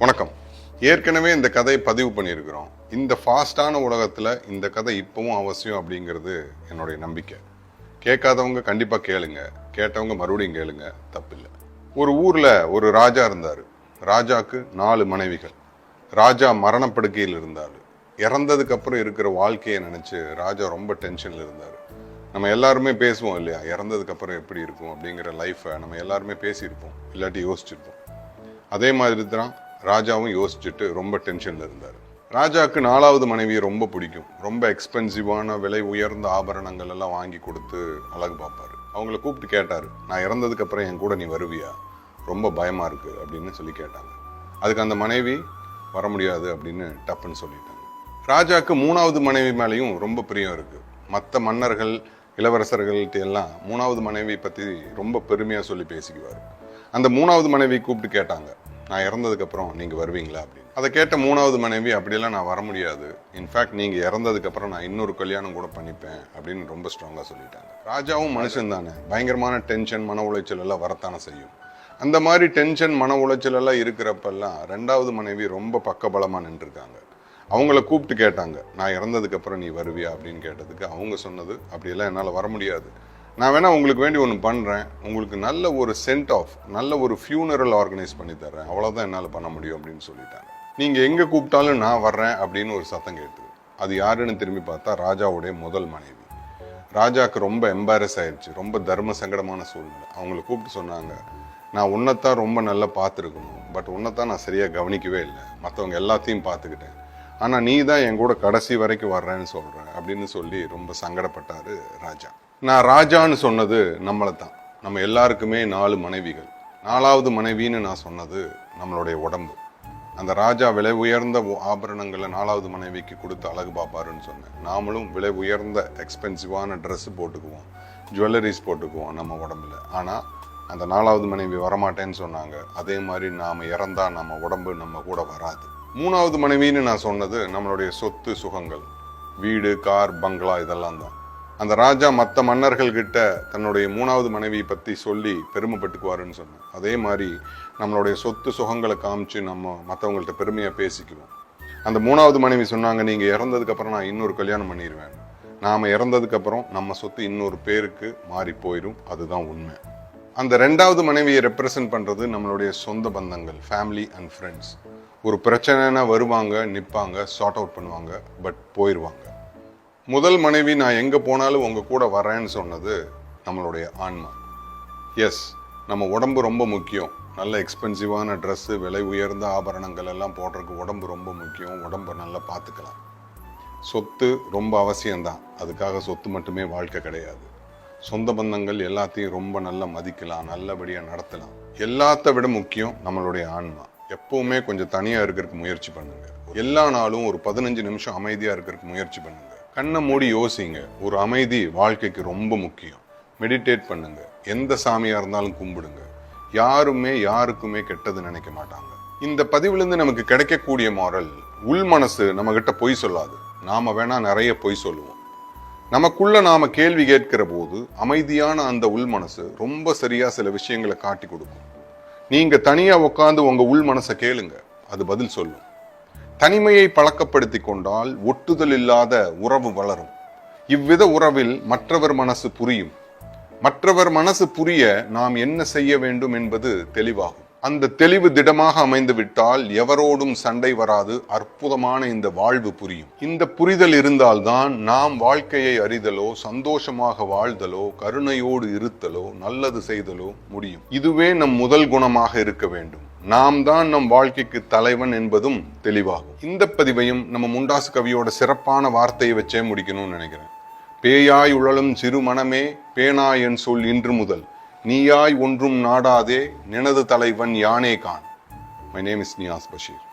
வணக்கம். ஏற்கனவே இந்த கதையை பதிவு பண்ணியிருக்கிறோம். இந்த ஃபாஸ்டான உலகத்தில் இந்த கதை இப்பவும் அவசியம் அப்படிங்கிறது என்னுடைய நம்பிக்கை. கேட்காதவங்க கண்டிப்பாக கேளுங்க, கேட்டவங்க மறுபடியும் கேளுங்க, தப்பில்லை. ஒரு ஊரில் ஒரு ராஜா இருந்தார். ராஜாக்கு 4 மனைவிகள். ராஜா மரணப்படுக்கையில் இருந்தார். இறந்ததுக்கு அப்புறம் இருக்கிற வாழ்க்கையை நினச்சி ராஜா ரொம்ப டென்ஷனில் இருந்தார். நம்ம எல்லாருமே பேசுவோம் இல்லையா, இறந்ததுக்கு அப்புறம் எப்படி இருக்கும் அப்படிங்கிற லைஃப்பை நம்ம எல்லாருமே பேசியிருப்போம், இல்லாட்டி யோசிச்சிருப்போம். அதே மாதிரி தான் ராஜாவும் யோசிச்சுட்டு ரொம்ப டென்ஷன்ல இருந்தார். ராஜாவுக்கு 4வது மனைவியை ரொம்ப பிடிக்கும். ரொம்ப எக்ஸ்பென்சிவான விலை உயர்ந்த ஆபரணங்கள் எல்லாம் வாங்கி கொடுத்து அழகு பார்ப்பாரு. அவங்கள கூப்பிட்டு கேட்டாரு, நான் இறந்ததுக்கு அப்புறம் என் கூட நீ வருவியா, ரொம்ப பயமா இருக்கு அப்படின்னு சொல்லி கேட்டாங்க. அதுக்கு அந்த மனைவி வர முடியாது அப்படின்னு டப்புன்னு சொல்லிட்டாங்க. ராஜாவுக்கு 3வது மனைவி மேலேயும் ரொம்ப பிரியம் இருக்கு. மற்ற மன்னர்கள் இளவரசர்கள்ட்ட எல்லாம் 3வது மனைவி பத்தி ரொம்ப பெருமையா சொல்லி பேசிக்குவார். அந்த 3வது மனைவி கூப்பிட்டு கேட்டாங்க, நான் இறந்ததுக்கு அப்புறம் நீங்க வருவீங்களா அப்படின்னு. அதை கேட்ட 3வது மனைவி, அப்படியெல்லாம் நான் வர முடியாது, இன்ஃபேக்ட் நீங்க இறந்ததுக்கு அப்புறம் நான் இன்னொரு கல்யாணம் கூட பண்ணிப்பேன் அப்படின்னு ரொம்ப ஸ்ட்ராங்கா சொல்லிட்டாங்க. ராஜாவும் மனுஷன் தானே, பயங்கரமான டென்ஷன் மன உளைச்சல் எல்லாம் வரத்தானே செய்யும். அந்த மாதிரி டென்ஷன் மன உளைச்சல் எல்லாம் இருக்கிறப்பெல்லாம் 2வது மனைவி ரொம்ப பக்கபலமா நின்றுருக்காங்க. அவங்கள கூப்பிட்டு கேட்டாங்க, நான் இறந்ததுக்கு அப்புறம் நீ வருவியா அப்படின்னு கேட்டதுக்கு அவங்க சொன்னது, அப்படியெல்லாம் என்னால் வர முடியாது, நான் வேணா உங்களுக்கு வேண்டி ஒன்று பண்ணுறேன், உங்களுக்கு நல்ல ஒரு சென்ட் ஆஃப், நல்ல ஒரு ஃபியூனரல் ஆர்கனைஸ் பண்ணி தர்றேன், அவ்வளோதான் என்னால் பண்ண முடியும் அப்படின்னு சொல்லிட்டாங்க. நீங்கள் எங்கே கூப்பிட்டாலும் நான் வர்றேன் அப்படின்னு ஒரு சத்தம் கேட்டுது. அது யாருன்னு திரும்பி பார்த்தா ராஜாவுடைய முதல் மனைவி. ராஜாவுக்கு ரொம்ப எம்பாரஸ் ஆயிடுச்சு, ரொம்ப தர்ம சங்கடமான சூழ்நிலை. அவங்கள கூப்பிட்டு சொன்னாங்க, நான் உன்னைத்தான் ரொம்ப நல்லா பார்த்துருக்கணும், பட் உன்னைத்தான் நான் சரியாக கவனிக்கவே இல்லை, மற்றவங்க எல்லாத்தையும் பார்த்துக்கிட்டேன், ஆனால் நீ தான் என் கூட கடைசி வரைக்கும் வர்றேன்னு சொல்கிறேன் அப்படின்னு சொல்லி ரொம்ப சங்கடப்பட்டாரு ராஜா. நான் ராஜான்னு சொன்னது நம்மளை தான். நம்ம எல்லாருக்குமே 4 மனைவிகள். 4வது மனைவின்னு நான் சொன்னது நம்மளுடைய உடம்பு. அந்த ராஜா விலை உயர்ந்த ஆபரணங்களை 4வது மனைவிக்கு கொடுத்து அழகு பார்ப்பாருன்னு சொன்னேன். நாமளும் விலை உயர்ந்த எக்ஸ்பென்சிவான ட்ரெஸ் போட்டுக்குவோம், ஜுவல்லரிஸ் போட்டுக்குவோம் நம்ம உடம்புல. ஆனால் அந்த 4வது மனைவி வரமாட்டேன்னு சொன்னாங்க. அதே மாதிரி நாம் இறந்தா நம்ம உடம்பு நம்ம கூட வராது. 3வது மனைவின்னு நான் சொன்னது நம்மளுடைய சொத்து சுகங்கள், வீடு, கார், பங்களா, இதெல்லாம் தான். அந்த ராஜா மற்ற மன்னர்கள் கிட்ட தன்னுடைய 3வது மனைவியை பற்றி சொல்லி பெருமைப்பட்டுக்குவாருன்னு சொன்னேன். அதே மாதிரி நம்மளுடைய சொத்து சுகங்களை காமிச்சு நம்ம மற்றவங்கள்ட்ட பெருமையாக பேசிக்குவோம். அந்த 3வது மனைவி சொன்னாங்க, நீங்கள் இறந்ததுக்கு அப்புறம் நான் இன்னொரு கல்யாணம் பண்ணிடுவேன், நாம் இறந்ததுக்கு அப்புறம் நம்ம சொத்து இன்னொரு பேருக்கு மாறி போயிடும், அதுதான் உண்மை. அந்த 2வது மனைவியை ரெப்ரசன்ட் பண்ணுறது நம்மளுடைய சொந்த பந்தங்கள், ஃபேமிலி அண்ட் ஃப்ரெண்ட்ஸ். ஒரு பிரச்சனைனா வருவாங்க, நிற்பாங்க, சார்ட் அவுட் பண்ணுவாங்க, பட் போயிடுவாங்க. முதல் மனைவி நான் எங்கே போனாலும் உங்கள் கூட வரேன்னு சொன்னது நம்மளுடைய ஆன்மா. எஸ், நம்ம உடம்பு ரொம்ப முக்கியம். நல்ல எக்ஸ்பென்சிவான ட்ரெஸ்ஸு, விலை உயர்ந்த ஆபரணங்கள் எல்லாம் போடுறதுக்கு உடம்பு ரொம்ப முக்கியம். உடம்பை நல்லா பார்த்துக்கலாம். சொத்து ரொம்ப அவசியம்தான், அதுக்காக சொத்து மட்டுமே வாழ்க்கை கிடையாது. சொந்த பந்தங்கள் எல்லாத்தையும் ரொம்ப நல்லா மதிக்கலாம், நல்லபடியாக நடத்தலாம். எல்லாத்த விட முக்கியம் நம்மளுடைய ஆன்மா. எப்பவுமே கொஞ்சம் தனியாக இருக்கிறதுக்கு முயற்சி பண்ணுங்க. எல்லா நாளும் ஒரு 15 நிமிஷம் அமைதியாக இருக்கிறதுக்கு முயற்சி பண்ணுங்க. கண்ணை மூடி யோசிங்க. ஒரு அமைதி வாழ்க்கைக்கு ரொம்ப முக்கியம். மெடிடேட் பண்ணுங்க. எந்த சாமியா இருந்தாலும் கும்பிடுங்க. யாருமே யாருக்குமே கெட்டது நினைக்க மாட்டாங்க. இந்த பதிவுலேருந்து நமக்கு கிடைக்கக்கூடிய மாரல், உள் மனசு நம்ம கிட்ட பொய் சொல்லாது. நாம வேணா நிறைய பொய் சொல்லுவோம். நமக்குள்ள நாம கேள்வி கேட்கிற போது அமைதியான அந்த உள் மனசு ரொம்ப சரியா சில விஷயங்களை காட்டி கொடுக்கும். நீங்க தனியா உட்காந்து உங்க உள் மனசை கேளுங்க, அது பதில் சொல்லும். தனிமையை பழக்கப்படுத்தி கொண்டால் ஒட்டுதல் இல்லாத உறவு வளரும். இவ்வித உறவில் மற்றவர் மனசு புரியும். மற்றவர் மனசு புரிய நாம் என்ன செய்ய வேண்டும் என்பது தெளிவாகும். அந்த தெளிவு திடமாக அமைந்து விட்டால் எவரோடும் சண்டை வராது. அற்புதமான இந்த வாழ்வு புரியும். இந்த புரிதல் இருந்தால்தான் நாம் வாழ்க்கையை அறிதலோ, சந்தோஷமாக வாழ்தலோ, கருணையோடு இருத்தலோ, நல்லது செய்தலோ முடியும். இதுவே நம் முதல் குணமாக இருக்க வேண்டும். நாம் தான் நம் வாழ்க்கைக்கு தலைவன் என்பதும் தெளிவாகும். இந்த பதிவையும் நம்ம முண்டாசு கவியோட சிறப்பான வார்த்தையை வச்சே முடிக்கணும்னு நினைக்கிறேன். பேயாய் உழலும் சிறு மனமே, பேனாய் என் சொல் இன்று முதல், நீயாய் ஒன்றும் நாடாதே, நினது தலைவன் யானே கான். My name is Niyas Basheer.